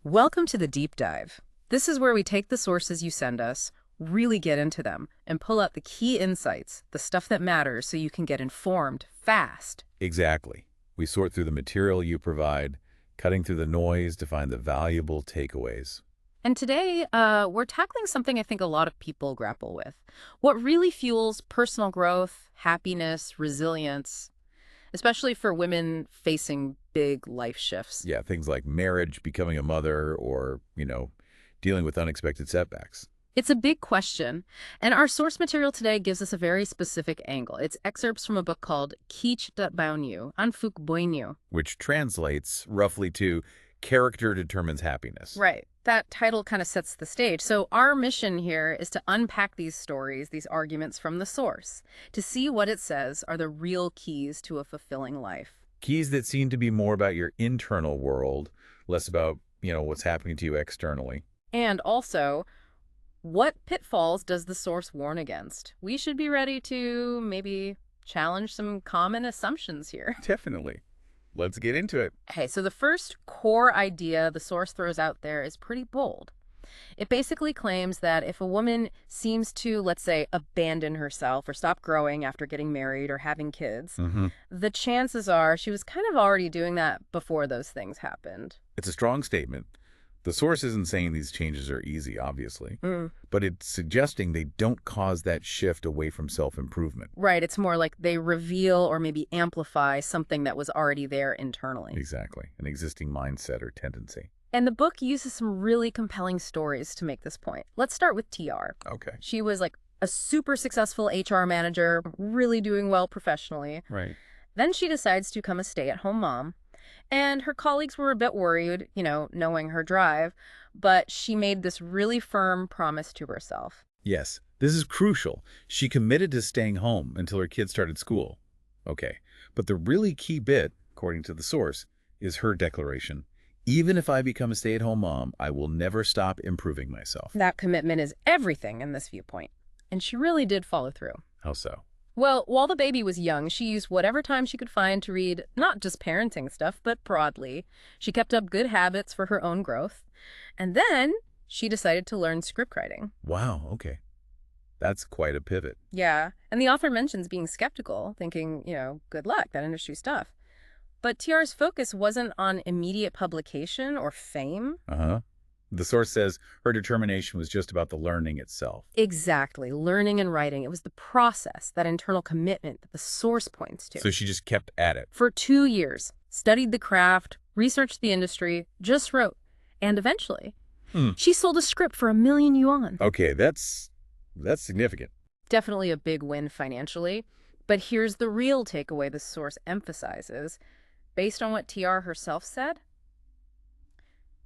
Welcome to the deep dive. This is where we take the sources you send us, really get into them, and pull out the key insights, the stuff that matters so you can get informed fast. Exactly. We sort through the material you provide, cutting through the noise to find the valuable takeaways. And today, we're tackling something I think a lot of people grapple with. What really fuels personal growth, happiness, resilience, especially for women facing big life shifts. Yeah, things like marriage, becoming a mother, or, dealing with unexpected setbacks. It's a big question, and our source material today gives us a very specific angle. It's excerpts from a book called Kich dat Baunyu, Anfuk Boinyu. Which translates roughly to character determines happiness. Right. That title kind of sets the stage. So our mission here is to unpack these stories, these arguments from the source, to see what it says are the real keys to a fulfilling life. Keys that seem to be more about your internal world, less about, what's happening to you externally. And also, what pitfalls does the source warn against? We should be ready to maybe challenge some common assumptions here. Definitely. Let's get into it. Okay, so the first core idea the source throws out there is pretty bold. It basically claims that if a woman seems to, let's say, abandon herself or stop growing after getting married or having kids, the chances are she was kind of already doing that before those things happened. It's a strong statement. The source isn't saying these changes are easy, obviously, but it's suggesting they don't cause that shift away from self-improvement. Right, it's more like they reveal or maybe amplify something that was already there internally. Exactly, an existing mindset or tendency. And the book uses some really compelling stories to make this point. Let's start with TR. Okay. She was like a super successful HR manager, really doing well professionally. Right. Then she decides to become a stay-at-home mom. And her colleagues were a bit worried, knowing her drive, but she made this really firm promise to herself. Yes, this is crucial. She committed to staying home until her kids started school. Okay, but the really key bit, according to the source, is her declaration. Even if I become a stay-at-home mom, I will never stop improving myself. That commitment is everything in this viewpoint. And she really did follow through. How so? Well, while the baby was young, she used whatever time she could find to read not just parenting stuff, but broadly. She kept up good habits for her own growth. And then she decided to learn script writing. Wow, okay. That's quite a pivot. Yeah. And the author mentions being skeptical, thinking, good luck, that industry stuff. But TR's focus wasn't on immediate publication or fame. The source says her determination was just about the learning itself. Exactly. Learning and writing. It was the process, that internal commitment that the source points to. So she just kept at it. For 2 years, studied the craft, researched the industry, just wrote. And eventually, she sold a script for 1 million yuan. Okay, that's significant. Definitely a big win financially. But here's the real takeaway the source emphasizes. Based on what TR herself said,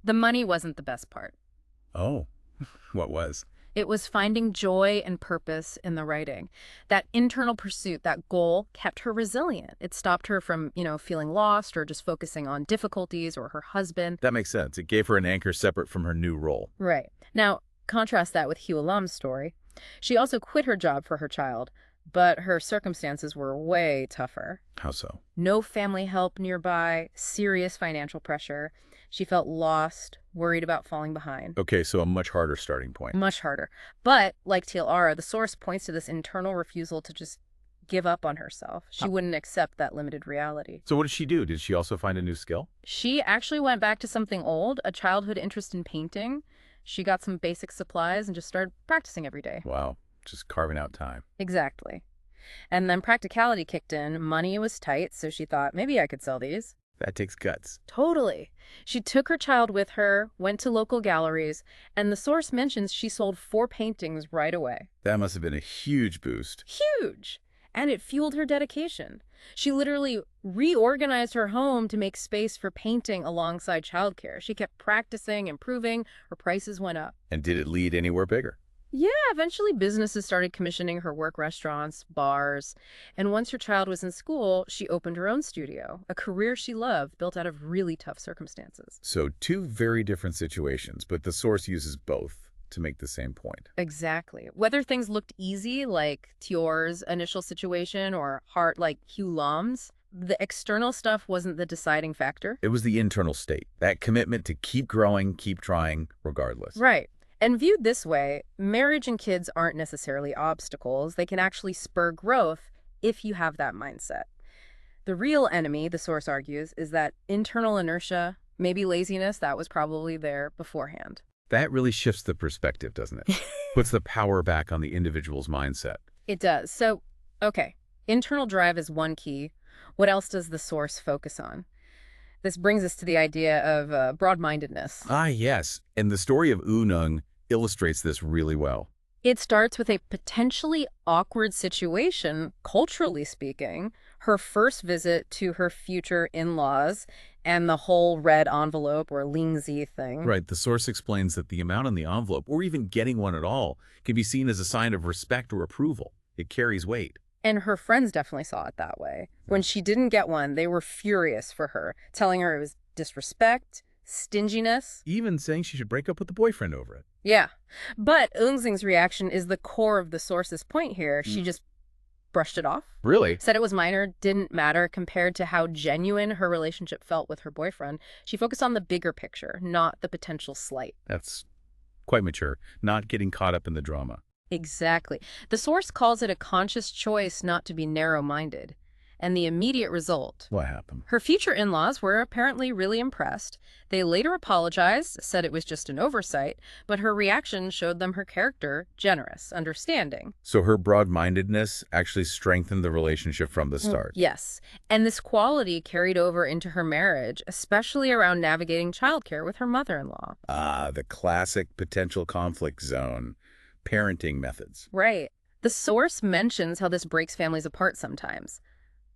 the money wasn't the best part. Oh, what was? It was finding joy and purpose in the writing. That internal pursuit, that goal, kept her resilient. It stopped her from, feeling lost or just focusing on difficulties or her husband. That makes sense. It gave her an anchor separate from her new role. Right. Now, contrast that with Hugh Lam's story. She also quit her job for her child, but her circumstances were way tougher. How so? No family help nearby, serious financial pressure. She felt lost, worried about falling behind. Okay, so a much harder starting point. Much harder. But, like TLR, the source points to this internal refusal to just give up on herself. She wouldn't accept that limited reality. So what did she do? Did she also find a new skill? She actually went back to something old, a childhood interest in painting. She got some basic supplies and just started practicing every day. Wow, just carving out time. Exactly. And then practicality kicked in. Money was tight, so she thought, maybe I could sell these. That takes guts. Totally. She took her child with her, went to local galleries, and the source mentions she sold 4 paintings right away. That must have been a huge boost. Huge! And it fueled her dedication. She literally reorganized her home to make space for painting alongside childcare. She kept practicing, improving, her prices went up. And did it lead anywhere bigger? Yeah, eventually businesses started commissioning her work, restaurants, bars. And once her child was in school, she opened her own studio, a career she loved, built out of really tough circumstances. So 2 very different situations, but the source uses both to make the same point. Exactly. Whether things looked easy, like Tior's initial situation, or hard, like Hugh Lam's, the external stuff wasn't the deciding factor. It was the internal state, that commitment to keep growing, keep trying, regardless. Right. And viewed this way, marriage and kids aren't necessarily obstacles. They can actually spur growth if you have that mindset. The real enemy, the source argues, is that internal inertia, maybe laziness that was probably there beforehand. That really shifts the perspective, doesn't it? Puts the power back on the individual's mindset. It does. So, okay, internal drive is one key. What else does the source focus on? This brings us to the idea of broad-mindedness. Ah, yes. And the story of Nung illustrates this really well. It starts with a potentially awkward situation, culturally speaking, her first visit to her future in-laws and the whole red envelope or lingzi thing. Right. The source explains that the amount on the envelope, or even getting one at all, can be seen as a sign of respect or approval. It carries weight. And her friends definitely saw it that way. When she didn't get one, they were furious for her, telling her it was disrespect, stinginess. Even saying she should break up with the boyfriend over it. Yeah. But Eunxing's reaction is the core of the source's point here. She just brushed it off. Really? Said it was minor, didn't matter compared to how genuine her relationship felt with her boyfriend. She focused on the bigger picture, not the potential slight. That's quite mature. Not getting caught up in the drama. Exactly. The source calls it a conscious choice not to be narrow-minded. And the immediate result, What happened? her future in-laws were apparently really impressed. They later apologized, said it was just an oversight, but her reaction showed them her character, generous, understanding. So her broad-mindedness actually strengthened the relationship from the start. Yes. And this quality carried over into her marriage, especially around navigating childcare with her mother-in-law. Ah, the classic potential conflict zone. Parenting methods. Right. The source mentions how this breaks families apart sometimes.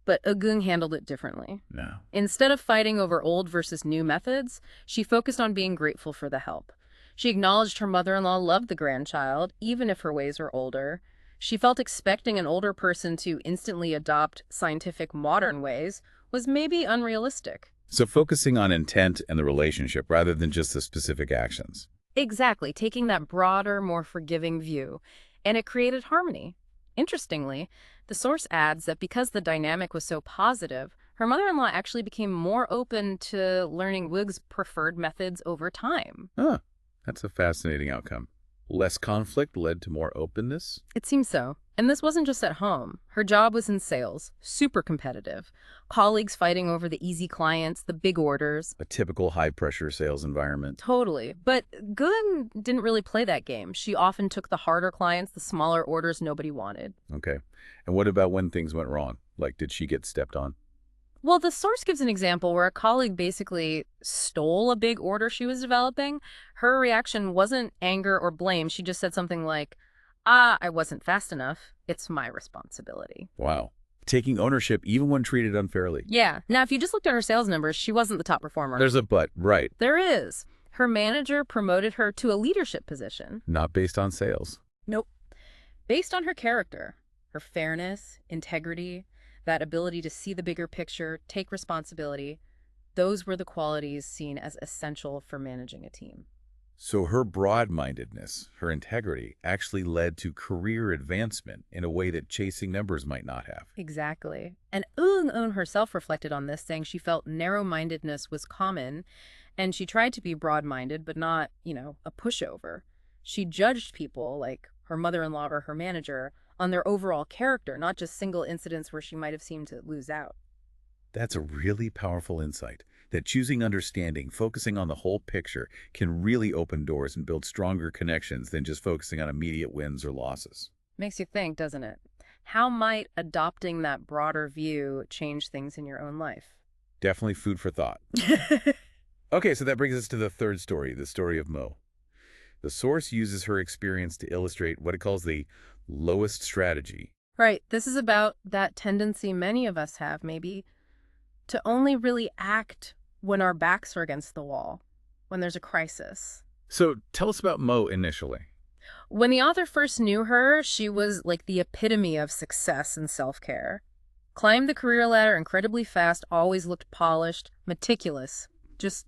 But Agung handled it differently. No. Instead of fighting over old versus new methods, she focused on being grateful for the help. She acknowledged her mother-in-law loved the grandchild, even if her ways were older. She felt expecting an older person to instantly adopt scientific modern ways was maybe unrealistic. So focusing on intent and the relationship rather than just the specific actions. Exactly, taking that broader, more forgiving view. And it created harmony. Interestingly, the source adds that because the dynamic was so positive, her mother-in-law actually became more open to learning Wig's preferred methods over time. Huh. That's a fascinating outcome. Less conflict led to more openness? It seems so. And this wasn't just at home. Her job was in sales, super competitive. Colleagues fighting over the easy clients, the big orders. A typical high-pressure sales environment. Totally. But Gun didn't really play that game. She often took the harder clients, the smaller orders nobody wanted. Okay. And what about when things went wrong? Like, did she get stepped on? Well, the source gives an example where a colleague basically stole a big order she was developing. Her reaction wasn't anger or blame. She just said something like, I wasn't fast enough. It's my responsibility. Wow. Taking ownership even when treated unfairly. Yeah. Now, if you just looked at her sales numbers, she wasn't the top performer. There's a but, right. There is. Her manager promoted her to a leadership position. Not based on sales. Nope. Based on her character, her fairness, integrity, that ability to see the bigger picture, take responsibility, those were the qualities seen as essential for managing a team. So her broad-mindedness, her integrity, actually led to career advancement in a way that chasing numbers might not have. Exactly. And Eun herself reflected on this, saying she felt narrow-mindedness was common, and she tried to be broad-minded, but not, a pushover. She judged people, like her mother-in-law or her manager, on their overall character, not just single incidents where she might have seemed to lose out. That's a really powerful insight, that choosing understanding, focusing on the whole picture, can really open doors and build stronger connections than just focusing on immediate wins or losses. Makes you think, doesn't it? How might adopting that broader view change things in your own life? Definitely food for thought. Okay, so that brings us to the third story, the story of Mo. The source uses her experience to illustrate what it calls the lowest strategy. Right. This is about that tendency many of us have, maybe, to only really act when our backs are against the wall, when there's a crisis. So tell us about Mo initially. When the author first knew her, she was like the epitome of success and self-care. Climbed the career ladder incredibly fast, always looked polished, meticulous, just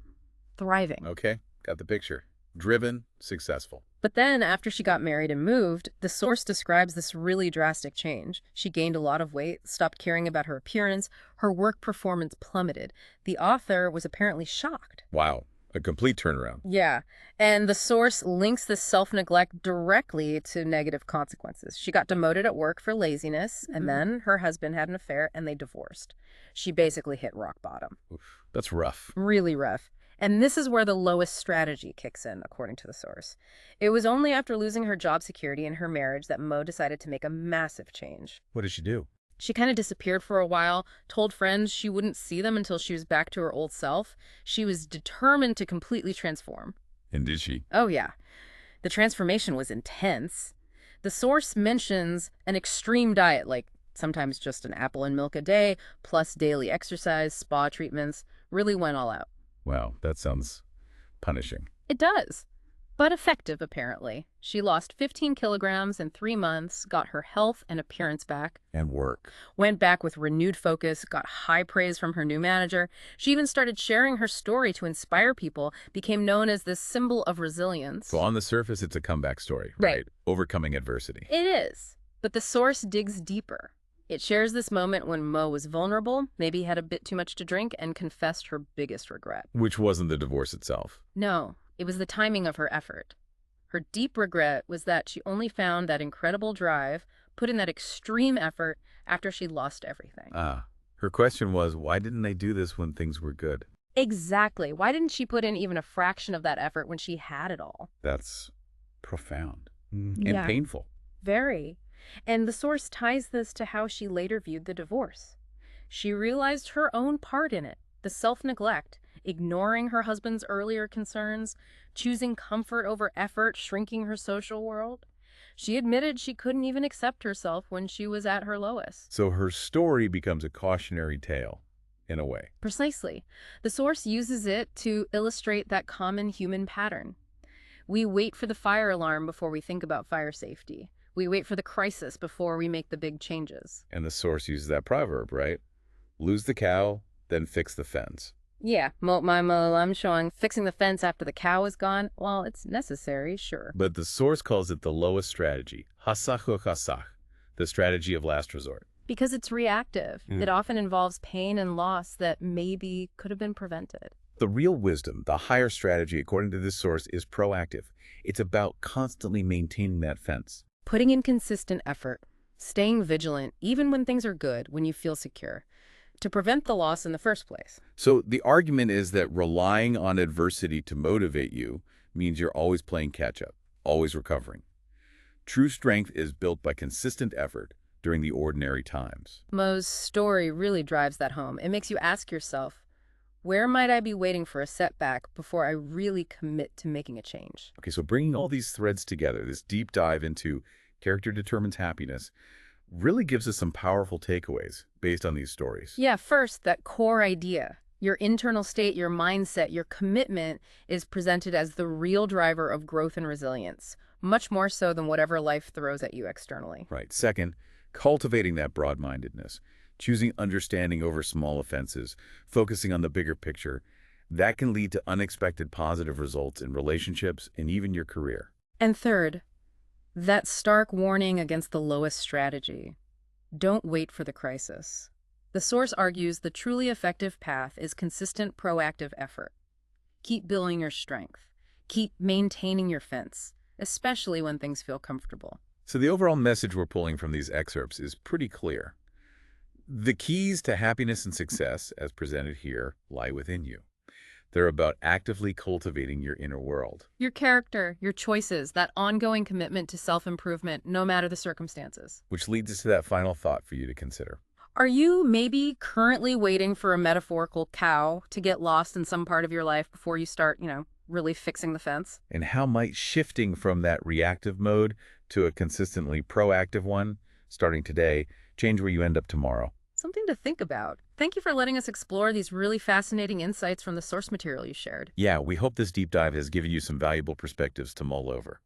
thriving. Okay, got the picture. Driven, successful. But then, after she got married and moved, the source describes this really drastic change. She gained a lot of weight, stopped caring about her appearance, her work performance plummeted. The author was apparently shocked. Wow, a complete turnaround. Yeah, and the source links this self-neglect directly to negative consequences. She got demoted at work for laziness, and then her husband had an affair and they divorced. She basically hit rock bottom. Oof, that's rough. Really rough. And this is where the lowest strategy kicks in, according to the source. It was only after losing her job security and her marriage that Mo decided to make a massive change. What did she do? She kind of disappeared for a while, told friends she wouldn't see them until she was back to her old self. She was determined to completely transform. And did she? Oh, yeah. The transformation was intense. The source mentions an extreme diet, like sometimes just an apple and milk a day, plus daily exercise, spa treatments, really went all out. Wow, that sounds punishing. It does, but effective, apparently. She lost 15 kilograms in 3 months, got her health and appearance back, And work. went back with renewed focus, got high praise from her new manager. She even started sharing her story to inspire people, became known as this symbol of resilience. So on the surface, it's a comeback story, Right. right? Overcoming adversity. It is, but the source digs deeper. It shares this moment when Mo was vulnerable, maybe had a bit too much to drink, and confessed her biggest regret. Which wasn't the divorce itself. No, it was the timing of her effort. Her deep regret was that she only found that incredible drive, put in that extreme effort after she lost everything. Her question was, why didn't they do this when things were good? Exactly. Why didn't she put in even a fraction of that effort when she had it all? That's profound. Yeah. And painful. Very. And the source ties this to how she later viewed the divorce. She realized her own part in it, the self-neglect, ignoring her husband's earlier concerns, choosing comfort over effort, shrinking her social world. She admitted she couldn't even accept herself when she was at her lowest. So her story becomes a cautionary tale, in a way. Precisely. The source uses it to illustrate that common human pattern. We wait for the fire alarm before we think about fire safety. We wait for the crisis before we make the big changes. And the source uses that proverb, right? Lose the cow, then fix the fence. Yeah, I'm showing fixing the fence after the cow is gone. Well, it's necessary, sure. But the source calls it the lowest strategy, hasach, the strategy of last resort. Because it's reactive. It often involves pain and loss that maybe could have been prevented. The real wisdom, the higher strategy, according to this source, is proactive. It's about constantly maintaining that fence. Putting in consistent effort, staying vigilant, even when things are good, when you feel secure, to prevent the loss in the first place. So the argument is that relying on adversity to motivate you means you're always playing catch-up, always recovering. True strength is built by consistent effort during the ordinary times. Mo's story really drives that home. It makes you ask yourself, where might I be waiting for a setback before I really commit to making a change? Okay, so bringing all these threads together, this deep dive into character determines happiness, really gives us some powerful takeaways based on these stories. Yeah, first, that core idea. Your internal state, your mindset, your commitment is presented as the real driver of growth and resilience, much more so than whatever life throws at you externally. Right. Second, cultivating that broad-mindedness, choosing understanding over small offenses, focusing on the bigger picture, that can lead to unexpected positive results in relationships and even your career. And third, that stark warning against the lowest strategy. Don't wait for the crisis. The source argues the truly effective path is consistent, proactive effort. Keep building your strength. Keep maintaining your fence, especially when things feel comfortable. So the overall message we're pulling from these excerpts is pretty clear. The keys to happiness and success, as presented here, lie within you. They're about actively cultivating your inner world. Your character, your choices, that ongoing commitment to self-improvement, no matter the circumstances. Which leads us to that final thought for you to consider. Are you maybe currently waiting for a metaphorical cow to get lost in some part of your life before you start, really fixing the fence? And how might shifting from that reactive mode to a consistently proactive one, starting today, change where you end up tomorrow? Something to think about. Thank you for letting us explore these really fascinating insights from the source material you shared. Yeah, we hope this deep dive has given you some valuable perspectives to mull over.